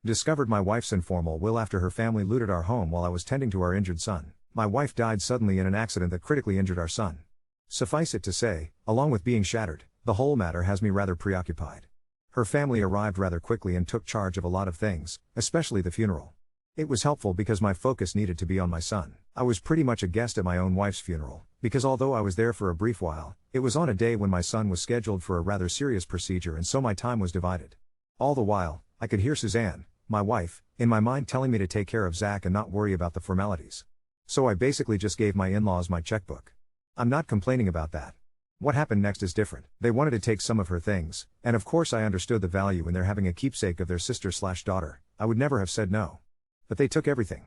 Discovered my wife's informal will after her family looted our home while I was tending to our injured son. My wife died suddenly in an accident that critically injured our son. Suffice it to say, along with being shattered, the whole matter has me rather preoccupied. Her family arrived rather quickly and took charge of a lot of things, especially the funeral. It was helpful because my focus needed to be on my son. I was pretty much a guest at my own wife's funeral, because although I was there for a brief while, it was on a day when my son was scheduled for a rather serious procedure and so my time was divided. All the while, I could hear Suzanne, my wife, in my mind telling me to take care of Zach and not worry about the formalities. So I basically just gave my in-laws my checkbook. I'm not complaining about that. What happened next is different. They wanted to take some of her things, and of course I understood the value in their having a keepsake of their sister/daughter. I would never have said no. But they took everything.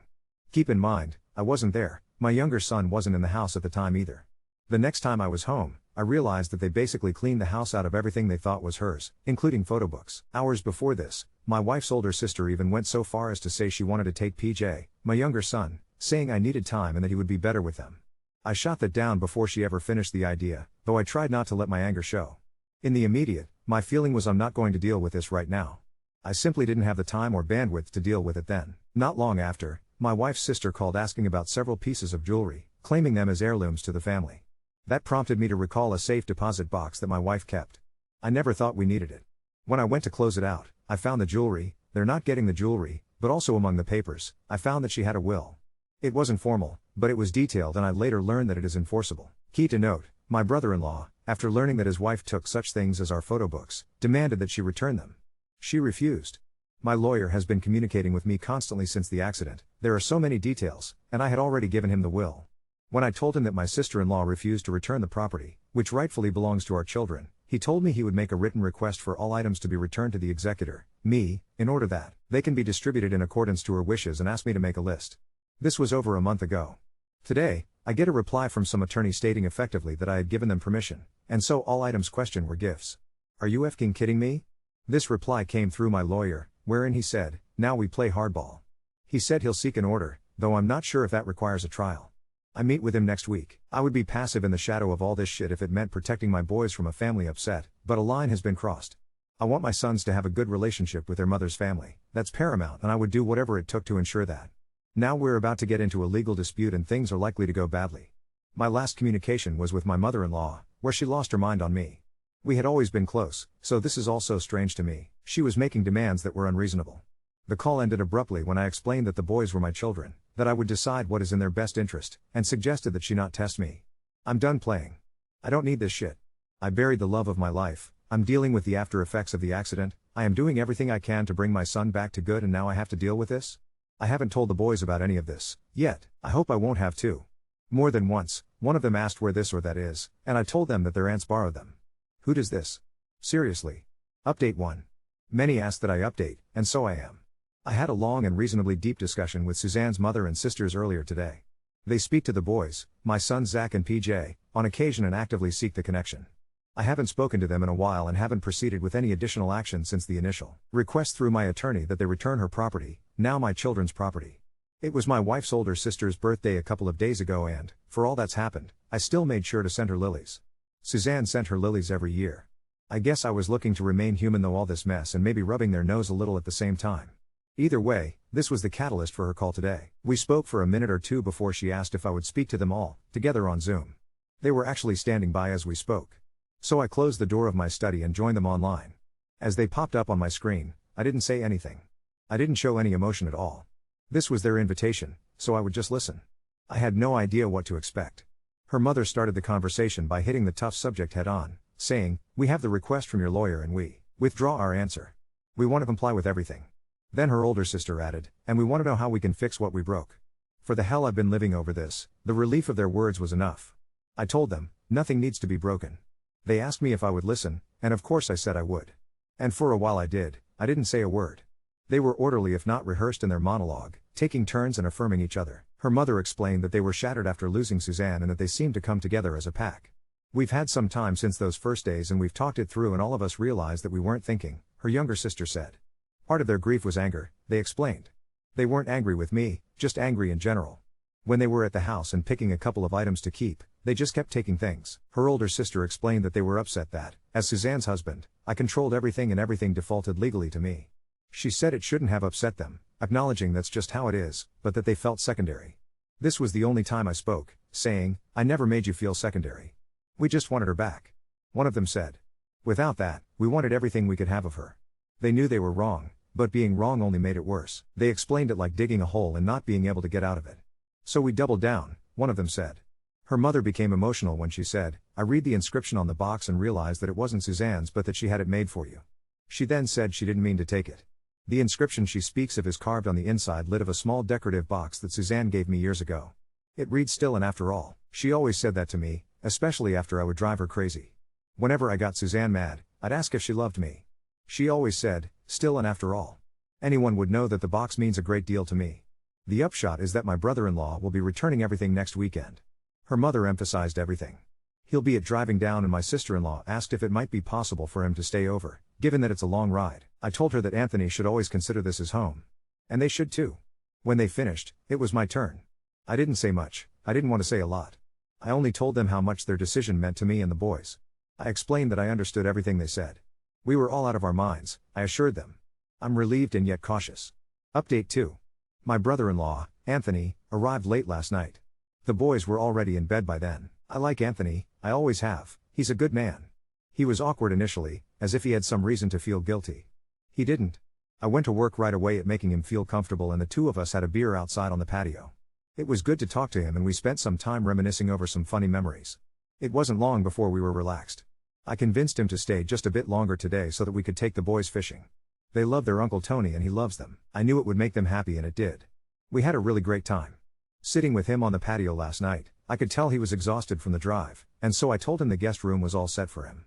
Keep in mind, I wasn't there, my younger son wasn't in the house at the time either. The next time I was home, I realized that they basically cleaned the house out of everything they thought was hers, including photo books. Hours before this, my wife's older sister even went so far as to say she wanted to take PJ, my younger son, saying I needed time and that he would be better with them. I shot that down before she ever finished the idea, though I tried not to let my anger show. In the immediate, my feeling was I'm not going to deal with this right now. I simply didn't have the time or bandwidth to deal with it then. Not long after, my wife's sister called asking about several pieces of jewelry, claiming them as heirlooms to the family. That prompted me to recall a safe deposit box that my wife kept. I never thought we needed it. When I went to close it out, I found the jewelry. They're not getting the jewelry, but also among the papers, I found that she had a will. It wasn't formal, but it was detailed and I later learned that it is enforceable. Key to note, my brother-in-law, after learning that his wife took such things as our photo books, demanded that she return them. She refused. My lawyer has been communicating with me constantly since the accident. There are so many details, and I had already given him the will. When I told him that my sister-in-law refused to return the property, which rightfully belongs to our children, he told me he would make a written request for all items to be returned to the executor, me, in order that they can be distributed in accordance to her wishes and asked me to make a list. This was over a month ago. Today, I get a reply from some attorney stating effectively that I had given them permission, and so all items questioned were gifts. Are you f***ing kidding me? This reply came through my lawyer, wherein he said, now we play hardball. He said he'll seek an order, though I'm not sure if that requires a trial. I meet with him next week. I would be passive in the shadow of all this shit if it meant protecting my boys from a family upset, but a line has been crossed. I want my sons to have a good relationship with their mother's family. That's paramount and I would do whatever it took to ensure that. Now we're about to get into a legal dispute and things are likely to go badly. My last communication was with my mother-in-law, where she lost her mind on me. We had always been close, so this is all so strange to me. She was making demands that were unreasonable. The call ended abruptly when I explained that the boys were my children, that I would decide what is in their best interest, and suggested that she not test me. I'm done playing. I don't need this shit. I buried the love of my life, I'm dealing with the after effects of the accident, I am doing everything I can to bring my son back to good and now I have to deal with this? I haven't told the boys about any of this, yet. I hope I won't have to. More than once, one of them asked where this or that is, and I told them that their aunts borrowed them. Who does this? Seriously. Update 1. Many asked that I update, and so I am. I had a long and reasonably deep discussion with Suzanne's mother and sisters earlier today. They speak to the boys, my sons Zach and PJ, on occasion and actively seek the connection. I haven't spoken to them in a while and haven't proceeded with any additional action since the initial request through my attorney that they return her property, now my children's property. It was my wife's older sister's birthday a couple of days ago and, for all that's happened, I still made sure to send her lilies. Suzanne sent her lilies every year. I guess I was looking to remain human though all this mess and maybe rubbing their nose a little at the same time. Either way, this was the catalyst for her call today. We spoke for a minute or two before she asked if I would speak to them all, together on Zoom. They were actually standing by as we spoke. So I closed the door of my study and joined them online. As they popped up on my screen, I didn't say anything. I didn't show any emotion at all. This was their invitation, so I would just listen. I had no idea what to expect. Her mother started the conversation by hitting the tough subject head on, saying, "We have the request from your lawyer and we withdraw our answer. We want to comply with everything." Then her older sister added, "And we want to know how we can fix what we broke." For the hell I've been living over this, the relief of their words was enough. I told them, nothing needs to be broken. They asked me if I would listen, and of course I said I would. And for a while I did, I didn't say a word. They were orderly if not rehearsed in their monologue, taking turns and affirming each other. Her mother explained that they were shattered after losing Suzanne and that they seemed to come together as a pack. "We've had some time since those first days and we've talked it through and all of us realized that we weren't thinking," her younger sister said. Part of their grief was anger, they explained. They weren't angry with me, just angry in general. When they were at the house and picking a couple of items to keep, they just kept taking things. Her older sister explained that they were upset that, as Suzanne's husband, I controlled everything and everything defaulted legally to me. She said it shouldn't have upset them, acknowledging that's just how it is, but that they felt secondary. This was the only time I spoke, saying, "I never made you feel secondary. We just wanted her back." One of them said. "Without that, we wanted everything we could have of her." They knew they were wrong, but being wrong only made it worse. They explained it like digging a hole and not being able to get out of it. "So we doubled down," one of them said. Her mother became emotional when she said, "I read the inscription on the box and realized that it wasn't Suzanne's but that she had it made for you." She then said she didn't mean to take it. The inscription she speaks of is carved on the inside lid of a small decorative box that Suzanne gave me years ago. It reads "Still and After All." She always said that to me, especially after I would drive her crazy. Whenever I got Suzanne mad, I'd ask if she loved me. She always said, "Still and After All." Anyone would know that the box means a great deal to me. The upshot is that my brother-in-law will be returning everything next weekend. Her mother emphasized everything. He'll be at driving down and my sister-in-law asked if it might be possible for him to stay over, given that it's a long ride. I told her that Anthony should always consider this his home. And they should too. When they finished, it was my turn. I didn't say much, I didn't want to say a lot. I only told them how much their decision meant to me and the boys. I explained that I understood everything they said. We were all out of our minds, I assured them. I'm relieved and yet cautious. Update 2. My brother-in-law, Anthony, arrived late last night. The boys were already in bed by then. I like Anthony, I always have, he's a good man. He was awkward initially, as if he had some reason to feel guilty. He didn't. I went to work right away at making him feel comfortable and the two of us had a beer outside on the patio. It was good to talk to him and we spent some time reminiscing over some funny memories. It wasn't long before we were relaxed. I convinced him to stay just a bit longer today so that we could take the boys fishing. They love their Uncle Tony and he loves them. I knew it would make them happy and it did. We had a really great time. Sitting with him on the patio last night, I could tell he was exhausted from the drive, and so I told him the guest room was all set for him.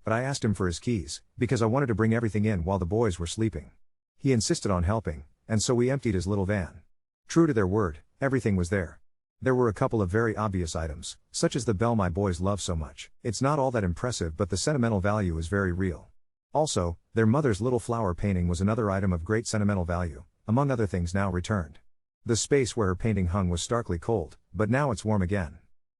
But I asked him for his keys, because I wanted to bring everything in while the boys were sleeping. He insisted on helping, and so we emptied his little van. True to their word, everything was there. There were a couple of very obvious items, such as the bell my boys love so much. It's not all that impressive but the sentimental value is very real. Also, their mother's little flower painting was another item of great sentimental value, among other things now returned. The space where her painting hung was starkly cold, but now it's warm again.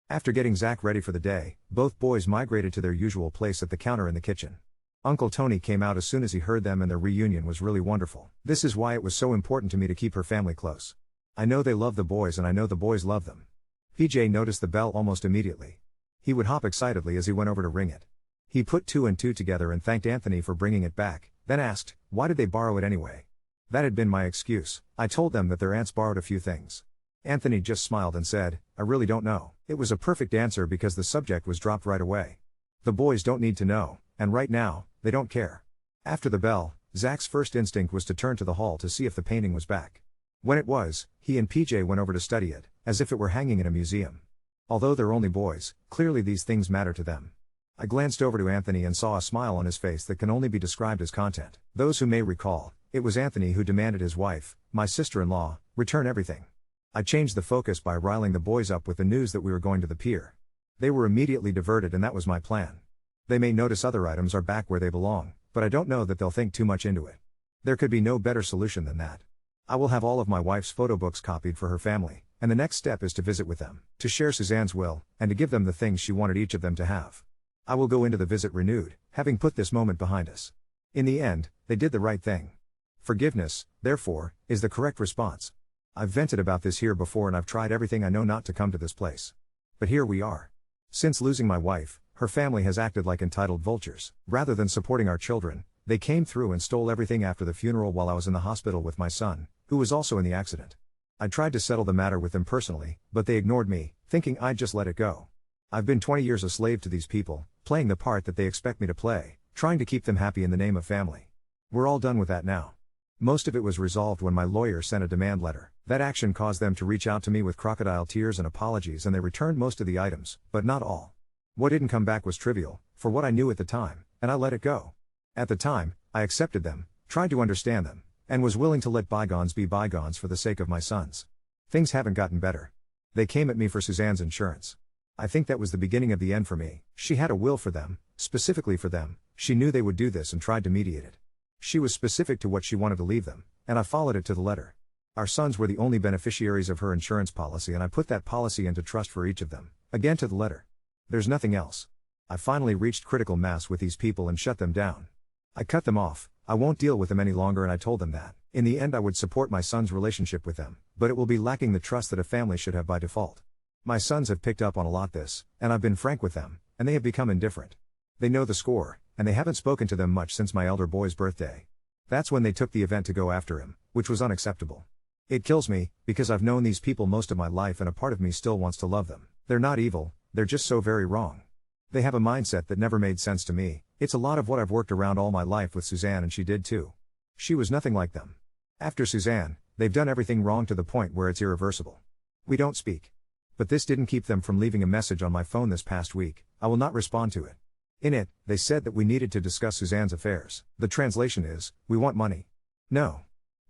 After getting Zach ready for the day, both boys migrated to their usual place at the counter in the kitchen. Uncle Tony came out as soon as he heard them and their reunion was really wonderful. This is why it was so important to me to keep her family close. I know they love the boys and I know the boys love them. PJ noticed the bell almost immediately. He would hop excitedly as he went over to ring it. He put 2 and 2 together and thanked Anthony for bringing it back, then asked, why did they borrow it anyway? That had been my excuse. I told them that their aunts borrowed a few things. Anthony just smiled and said, I really don't know. It was a perfect answer because the subject was dropped right away. The boys don't need to know, and right now, they don't care. After the bell, Zach's first instinct was to turn to the hall to see if the painting was back. When it was, he and PJ went over to study it, as if it were hanging in a museum. Although they're only boys, clearly these things matter to them. I glanced over to Anthony and saw a smile on his face that can only be described as content. Those who may recall, it was Anthony who demanded his wife, my sister-in-law, return everything. I changed the focus by riling the boys up with the news that we were going to the pier. They were immediately diverted and that was my plan. They may notice other items are back where they belong, but I don't know that they'll think too much into it. There could be no better solution than that. I will have all of my wife's photo books copied for her family, and the next step is to visit with them, to share Suzanne's will, and to give them the things she wanted each of them to have. I will go into the visit renewed, having put this moment behind us. In the end, they did the right thing. Forgiveness, therefore, is the correct response. I've vented about this here before and I've tried everything I know not to come to this place. But here we are. Since losing my wife, her family has acted like entitled vultures. Rather than supporting our children, they came through and stole everything after the funeral while I was in the hospital with my son, who was also in the accident. I tried to settle the matter with them personally, but they ignored me, thinking I'd just let it go. I've been 20 years a slave to these people, playing the part that they expect me to play, trying to keep them happy in the name of family. We're all done with that now. Most of it was resolved when my lawyer sent a demand letter. That action caused them to reach out to me with crocodile tears and apologies and they returned most of the items, but not all. What didn't come back was trivial, for what I knew at the time, and I let it go. At the time, I accepted them, tried to understand them, and was willing to let bygones be bygones for the sake of my sons. Things haven't gotten better. They came at me for Suzanne's insurance. I think that was the beginning of the end for me. She had a will for them, specifically for them, she knew they would do this and tried to mediate it. She was specific to what she wanted to leave them, and I followed it to the letter. Our sons were the only beneficiaries of her insurance policy and I put that policy into trust for each of them, again to the letter. There's nothing else. I finally reached critical mass with these people and shut them down. I cut them off, I won't deal with them any longer, and I told them that, in the end, I would support my son's relationship with them, but it will be lacking the trust that a family should have by default. My sons have picked up on a lot this, and I've been frank with them, and they have become indifferent. They know the score, and they haven't spoken to them much since my elder boy's birthday. That's when they took the event to go after him, which was unacceptable. It kills me, because I've known these people most of my life and a part of me still wants to love them. They're not evil, they're just so very wrong. They have a mindset that never made sense to me. It's a lot of what I've worked around all my life with Suzanne, and she did too. She was nothing like them. After Suzanne, they've done everything wrong to the point where it's irreversible. We don't speak. But this didn't keep them from leaving a message on my phone this past week. I will not respond to it. In it, they said that we needed to discuss Suzanne's affairs. The translation is, we want money. No.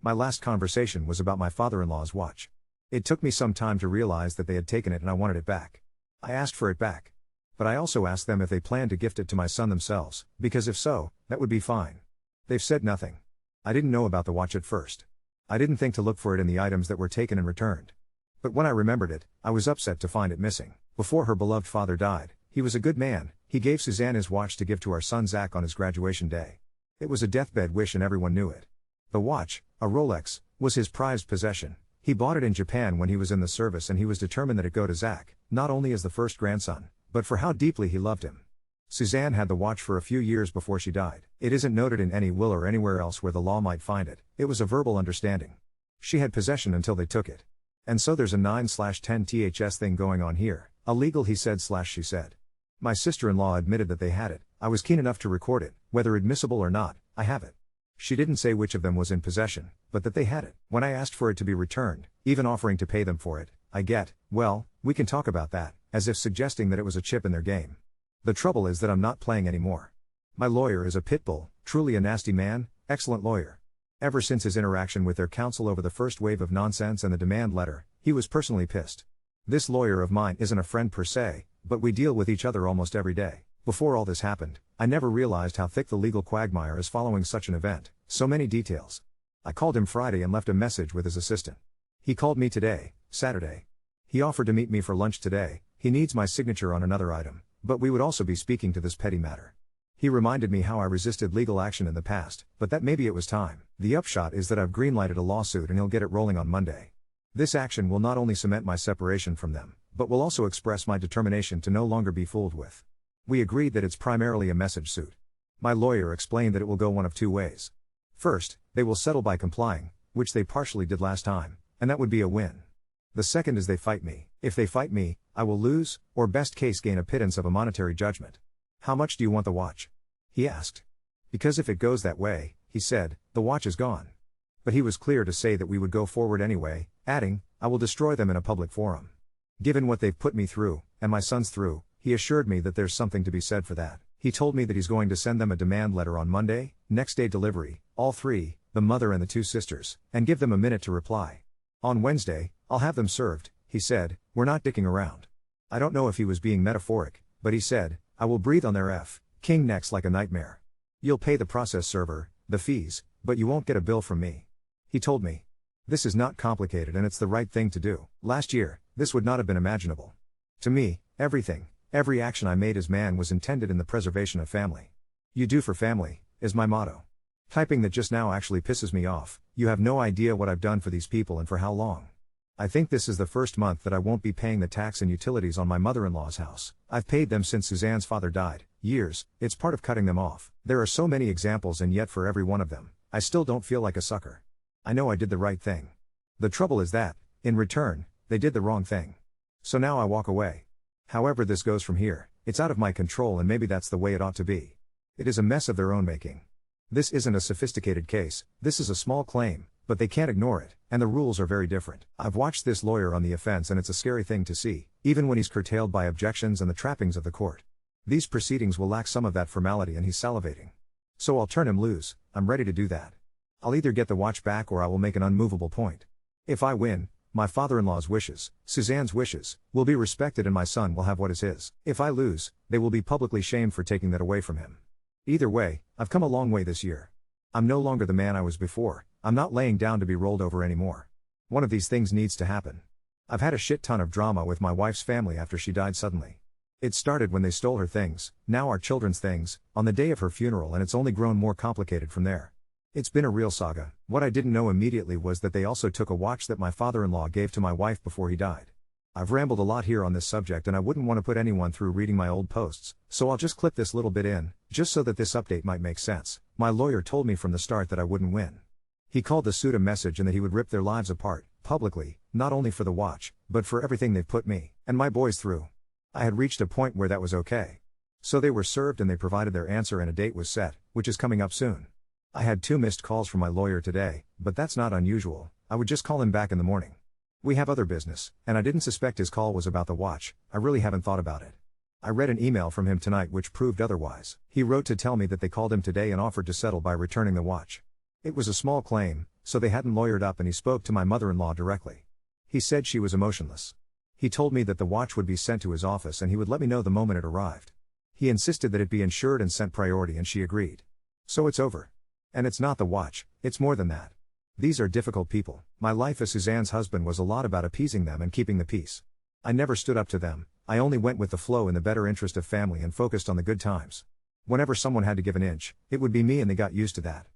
My last conversation was about my father-in-law's watch. It took me some time to realize that they had taken it and I wanted it back. I asked for it back. But I also asked them if they planned to gift it to my son themselves, because if so, that would be fine. They've said nothing. I didn't know about the watch at first. I didn't think to look for it in the items that were taken and returned. But when I remembered it, I was upset to find it missing. Before her beloved father died, he was a good man. He gave Suzanne his watch to give to our son Zach on his graduation day. It was a deathbed wish and everyone knew it. The watch, a Rolex, was his prized possession. He bought it in Japan when he was in the service, and he was determined that it go to Zach, not only as the first grandson, but for how deeply he loved him. Suzanne had the watch for a few years before she died. It isn't noted in any will or anywhere else where the law might find it. It was a verbal understanding. She had possession until they took it. And so there's a 9/10 THS thing going on here. A legal he said/she said. My sister-in-law admitted that they had it. I was keen enough to record it, whether admissible or not, I have it. She didn't say which of them was in possession, but that they had it. When I asked for it to be returned, even offering to pay them for it, I get, well, we can talk about that, as if suggesting that it was a chip in their game. The trouble is that I'm not playing anymore. My lawyer is a pit bull, truly a nasty man, excellent lawyer. Ever since his interaction with their counsel over the first wave of nonsense and the demand letter, he was personally pissed. This lawyer of mine isn't a friend per se, but we deal with each other almost every day. Before all this happened, I never realized how thick the legal quagmire is following such an event, so many details. I called him Friday and left a message with his assistant. He called me today, Saturday. He offered to meet me for lunch today. He needs my signature on another item, but we would also be speaking to this petty matter. He reminded me how I resisted legal action in the past, but that maybe it was time. The upshot is that I've greenlighted a lawsuit and he'll get it rolling on Monday. This action will not only cement my separation from them, but will also express my determination to no longer be fooled with. We agreed that it's primarily a message suit. My lawyer explained that it will go one of two ways. First, they will settle by complying, which they partially did last time, and that would be a win. The second is they fight me. If they fight me, I will lose, or best case gain a pittance of a monetary judgment. How much do you want the watch? He asked. Because if it goes that way, he said, the watch is gone. But he was clear to say that we would go forward anyway, adding, I will destroy them in a public forum. Given what they've put me through, and my sons through, he assured me that there's something to be said for that. He told me that he's going to send them a demand letter on Monday, next day delivery, all three, the mother and the two sisters, and give them a minute to reply. On Wednesday, I'll have them served, he said. We're not dicking around. I don't know if he was being metaphoric, but he said, I will breathe on their king necks like a nightmare. You'll pay the process server, the fees, but you won't get a bill from me. He told me. This is not complicated and it's the right thing to do. Last year, this would not have been imaginable. To me, every action I made as man was intended in the preservation of family. You do for family, is my motto. Typing that just now actually pisses me off. You have no idea what I've done for these people and for how long. I think this is the first month that I won't be paying the tax and utilities on my mother-in-law's house. I've paid them since Suzanne's father died. Years, it's part of cutting them off. There are so many examples, and yet for every one of them, I still don't feel like a sucker. I know I did the right thing. The trouble is that, in return, they did the wrong thing. So now I walk away. However this goes from here, it's out of my control, and maybe that's the way it ought to be. It is a mess of their own making. This isn't a sophisticated case, this is a small claim, but they can't ignore it, and the rules are very different. I've watched this lawyer on the offense, and it's a scary thing to see, even when he's curtailed by objections and the trappings of the court. These proceedings will lack some of that formality, and he's salivating. So I'll turn him loose. I'm ready to do that. I'll either get the watch back or I will make an unmovable point. If I win, my father-in-law's wishes, Suzanne's wishes, will be respected and my son will have what is his. If I lose, they will be publicly shamed for taking that away from him. Either way, I've come a long way this year. I'm no longer the man I was before. I'm not laying down to be rolled over anymore. One of these things needs to happen. I've had a shit ton of drama with my wife's family after she died suddenly. It started when they stole her things, now our children's things, on the day of her funeral, and it's only grown more complicated from there. It's been a real saga. What I didn't know immediately was that they also took a watch that my father-in-law gave to my wife before he died. I've rambled a lot here on this subject and I wouldn't want to put anyone through reading my old posts, so I'll just clip this little bit in, just so that this update might make sense. My lawyer told me from the start that I wouldn't win. He called the suit a message and that he would rip their lives apart, publicly, not only for the watch, but for everything they've put me and my boys through. I had reached a point where that was okay. So they were served and they provided their answer and a date was set, which is coming up soon. I had 2 missed calls from my lawyer today, but that's not unusual. I would just call him back in the morning. We have other business, and I didn't suspect his call was about the watch. I really haven't thought about it. I read an email from him tonight which proved otherwise. He wrote to tell me that they called him today and offered to settle by returning the watch. It was a small claim, so they hadn't lawyered up, and he spoke to my mother-in-law directly. He said she was emotionless. He told me that the watch would be sent to his office and he would let me know the moment it arrived. He insisted that it be insured and sent priority, and she agreed. So it's over. And it's not the watch, it's more than that. These are difficult people. My life as Suzanne's husband was a lot about appeasing them and keeping the peace. I never stood up to them, I only went with the flow in the better interest of family and focused on the good times. Whenever someone had to give an inch, it would be me, and they got used to that.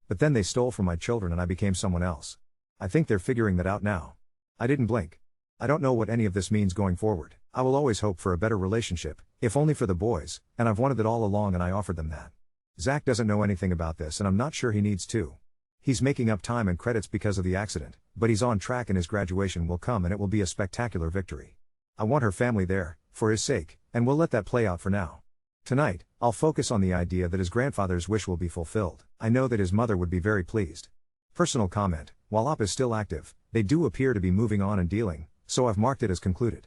But then they stole from my children and I became someone else. I think they're figuring that out now. I didn't blink. I don't know what any of this means going forward. I will always hope for a better relationship, if only for the boys, and I've wanted it all along and I offered them that. Zach doesn't know anything about this and I'm not sure he needs to. He's making up time and credits because of the accident, but he's on track and his graduation will come and it will be a spectacular victory. I want her family there, for his sake, and we'll let that play out for now. Tonight, I'll focus on the idea that his grandfather's wish will be fulfilled. I know that his mother would be very pleased. Personal comment: while OP is still active, they do appear to be moving on and dealing, so I've marked it as concluded.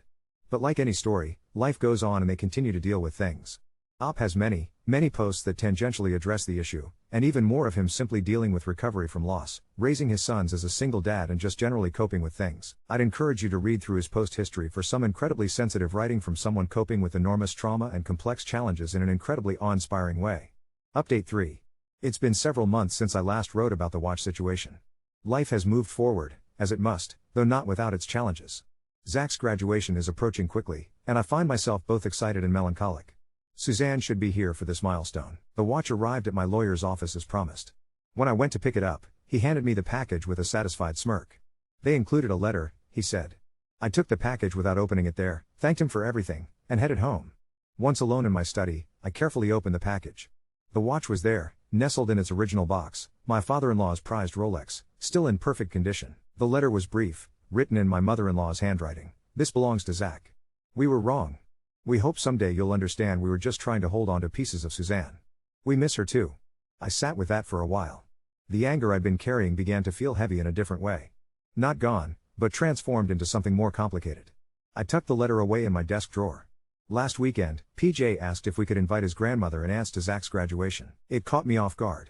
But like any story, life goes on and they continue to deal with things. OP has many posts that tangentially address the issue, and even more of him simply dealing with recovery from loss, raising his sons as a single dad, and just generally coping with things. I'd encourage you to read through his post history for some incredibly sensitive writing from someone coping with enormous trauma and complex challenges in an incredibly awe-inspiring way. Update 3. It's been several months since I last wrote about the watch situation. Life has moved forward, as it must, though not without its challenges. Zach's graduation is approaching quickly, and I find myself both excited and melancholic. Suzanne should be here for this milestone. The watch arrived at my lawyer's office as promised. When I went to pick it up, he handed me the package with a satisfied smirk. They included a letter, he said. I took the package without opening it there, thanked him for everything, and headed home. Once alone in my study, I carefully opened the package. The watch was there, nestled in its original box, my father-in-law's prized Rolex, still in perfect condition. The letter was brief, written in my mother-in-law's handwriting. This belongs to Zach. We were wrong. We hope someday you'll understand we were just trying to hold on to pieces of Suzanne. We miss her too. I sat with that for a while. The anger I'd been carrying began to feel heavy in a different way. Not gone, but transformed into something more complicated. I tucked the letter away in my desk drawer. Last weekend, PJ asked if we could invite his grandmother and aunts to Zach's graduation. It caught me off guard.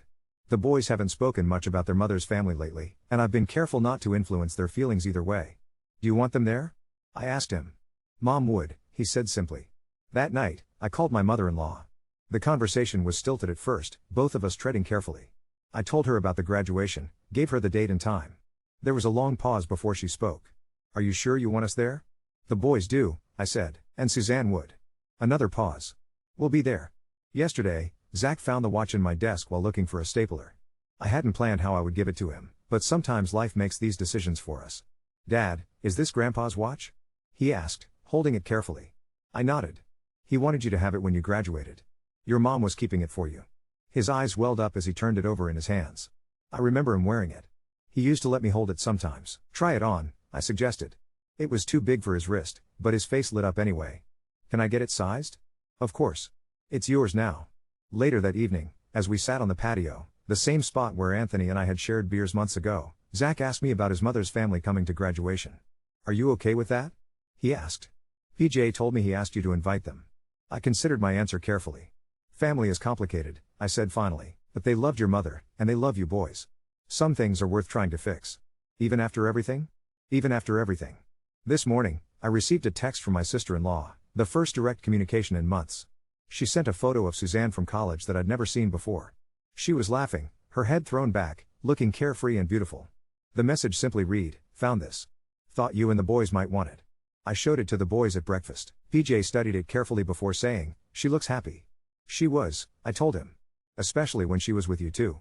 The boys haven't spoken much about their mother's family lately, and I've been careful not to influence their feelings either way. Do you want them there? I asked him. Mom would, he said simply. That night, I called my mother-in-law. The conversation was stilted at first, both of us treading carefully. I told her about the graduation, gave her the date and time. There was a long pause before she spoke. Are you sure you want us there? The boys do, I said, and Suzanne would. Another pause. We'll be there. Yesterday, Zach found the watch in my desk while looking for a stapler. I hadn't planned how I would give it to him, but sometimes life makes these decisions for us. Dad, is this Grandpa's watch? He asked, holding it carefully. I nodded. He wanted you to have it when you graduated. Your mom was keeping it for you. His eyes welled up as he turned it over in his hands. I remember him wearing it. He used to let me hold it sometimes. Try it on, I suggested. It was too big for his wrist, but his face lit up anyway. Can I get it sized? Of course. It's yours now. Later that evening, as we sat on the patio, the same spot where Anthony and I had shared beers months ago, Zach asked me about his mother's family coming to graduation. Are you okay with that? He asked. PJ told me he asked you to invite them. I considered my answer carefully. Family is complicated, I said finally, but they loved your mother, and they love you boys. Some things are worth trying to fix. Even after everything? Even after everything. This morning, I received a text from my sister-in-law, the first direct communication in months. She sent a photo of Suzanne from college that I'd never seen before. She was laughing, her head thrown back, looking carefree and beautiful. The message simply read, "Found this. Thought you and the boys might want it." I showed it to the boys at breakfast. PJ studied it carefully before saying, "She looks happy." She was, I told him. Especially when she was with you too.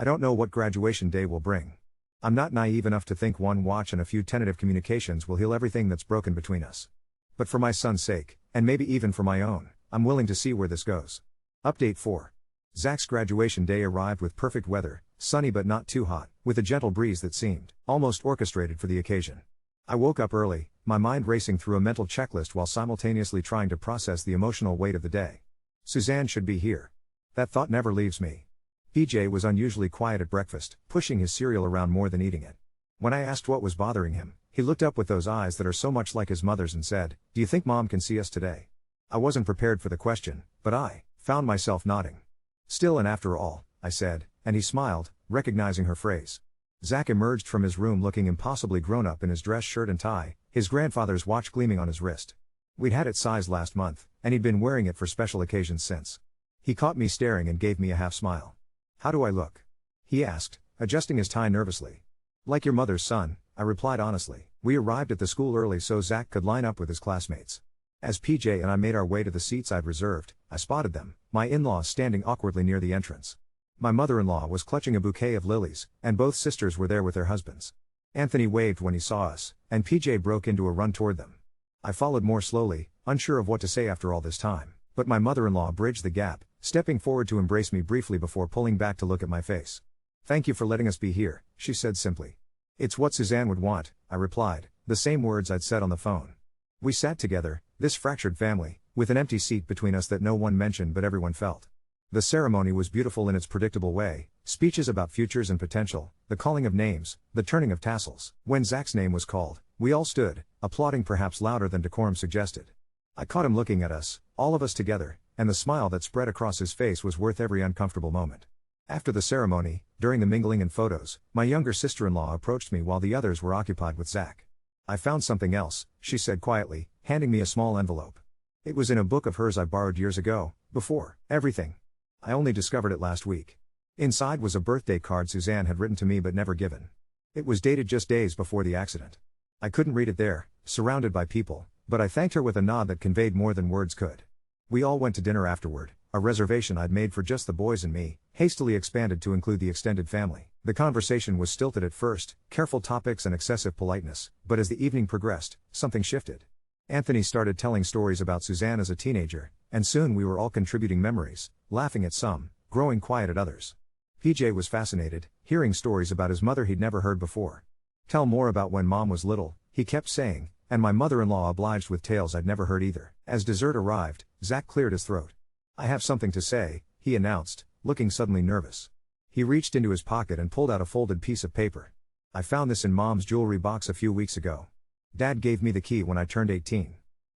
I don't know what graduation day will bring. I'm not naive enough to think one watch and a few tentative communications will heal everything that's broken between us. But for my son's sake, and maybe even for my own, I'm willing to see where this goes. Update 4. Zach's graduation day arrived with perfect weather, sunny but not too hot, with a gentle breeze that seemed almost orchestrated for the occasion. I woke up early, my mind racing through a mental checklist while simultaneously trying to process the emotional weight of the day. Suzanne should be here. That thought never leaves me. PJ was unusually quiet at breakfast, pushing his cereal around more than eating it. When I asked what was bothering him, he looked up with those eyes that are so much like his mother's and said, "Do you think Mom can see us today?" I wasn't prepared for the question, but I found myself nodding. "Still and after all," I said, and he smiled, recognizing her phrase. Zach emerged from his room looking impossibly grown-up in his dress shirt and tie, his grandfather's watch gleaming on his wrist. We'd had it sized last month, and he'd been wearing it for special occasions since. He caught me staring and gave me a half smile. "How do I look?" he asked, adjusting his tie nervously. "Like your mother's son," I replied honestly. We arrived at the school early so Zach could line up with his classmates. As PJ and I made our way to the seats I'd reserved, I spotted them, my in-laws standing awkwardly near the entrance. My mother-in-law was clutching a bouquet of lilies, and both sisters were there with their husbands. Anthony waved when he saw us, and PJ broke into a run toward them. I followed more slowly, unsure of what to say after all this time, but my mother-in-law bridged the gap, stepping forward to embrace me briefly before pulling back to look at my face. "Thank you for letting us be here," she said simply. "It's what Suzanne would want," I replied, the same words I'd said on the phone. We sat together, this fractured family, with an empty seat between us that no one mentioned but everyone felt. The ceremony was beautiful in its predictable way, speeches about futures and potential, the calling of names, the turning of tassels. When Zach's name was called, we all stood, applauding perhaps louder than decorum suggested. I caught him looking at us, all of us together, and the smile that spread across his face was worth every uncomfortable moment. After the ceremony, during the mingling and photos, my younger sister-in-law approached me while the others were occupied with Zach. "I found something else," she said quietly, handing me a small envelope. It was in a book of hers I borrowed years ago, before everything. I only discovered it last week. Inside was a birthday card Suzanne had written to me but never given. It was dated just days before the accident. I couldn't read it there, surrounded by people, but I thanked her with a nod that conveyed more than words could. We all went to dinner afterward, a reservation I'd made for just the boys and me, hastily expanded to include the extended family. The conversation was stilted at first, careful topics and excessive politeness, but as the evening progressed, something shifted. Anthony started telling stories about Suzanne as a teenager, and soon we were all contributing memories, laughing at some, growing quiet at others. PJ was fascinated, hearing stories about his mother he'd never heard before. "Tell more about when Mom was little," he kept saying, and my mother-in-law obliged with tales I'd never heard either. As dessert arrived, Zach cleared his throat. "I have something to say," he announced, looking suddenly nervous. He reached into his pocket and pulled out a folded piece of paper. "I found this in Mom's jewelry box a few weeks ago. Dad gave me the key when I turned 18.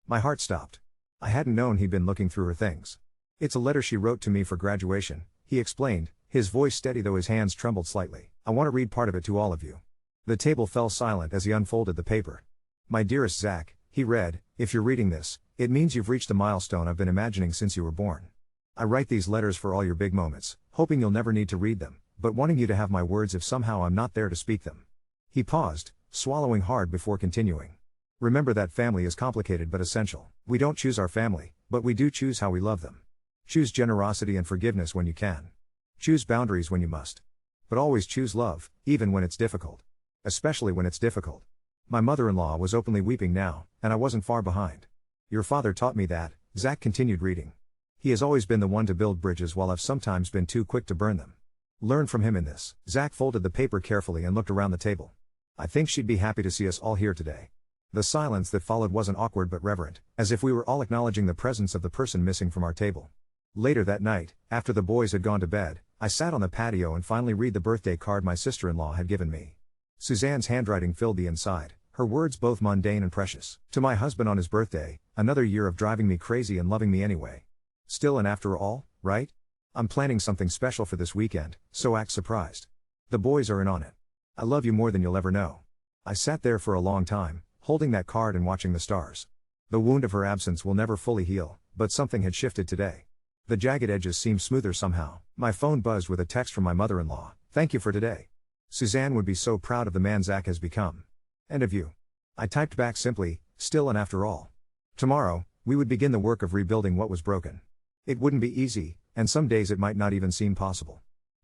My heart stopped. I hadn't known he'd been looking through her things. "It's a letter she wrote to me for graduation," he explained, his voice steady though his hands trembled slightly. "I want to read part of it to all of you." The table fell silent as he unfolded the paper. "My dearest Zach," he read, "if you're reading this, it means you've reached a milestone I've been imagining since you were born. I write these letters for all your big moments, hoping you'll never need to read them, but wanting you to have my words if somehow I'm not there to speak them." He paused, swallowing hard before continuing. "Remember that family is complicated but essential. We don't choose our family, but we do choose how we love them. Choose generosity and forgiveness when you can. Choose boundaries when you must. But always choose love, even when it's difficult. Especially when it's difficult." My mother-in-law was openly weeping now, and I wasn't far behind. "Your father taught me that," Zach continued reading. "He has always been the one to build bridges while I've sometimes been too quick to burn them. Learn from him in this." Zach folded the paper carefully and looked around the table. "I think she'd be happy to see us all here today." The silence that followed wasn't awkward but reverent, as if we were all acknowledging the presence of the person missing from our table. Later that night, after the boys had gone to bed, I sat on the patio and finally read the birthday card my sister-in-law had given me. Suzanne's handwriting filled the inside, her words both mundane and precious. "To my husband on his birthday, another year of driving me crazy and loving me anyway. Still and after all, right? I'm planning something special for this weekend, so act surprised. The boys are in on it. I love you more than you'll ever know." I sat there for a long time, holding that card and watching the stars. The wound of her absence will never fully heal, but something had shifted today. The jagged edges seemed smoother somehow. My phone buzzed with a text from my mother-in-law. "Thank you for today. Suzanne would be so proud of the man Zach has become. And of you." I typed back simply, "Still and after all." Tomorrow, we would begin the work of rebuilding what was broken. It wouldn't be easy, and some days it might not even seem possible.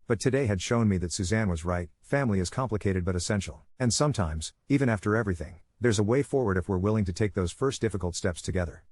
But today had shown me that Suzanne was right, family is complicated but essential. And sometimes, even after everything, there's a way forward if we're willing to take those first difficult steps together.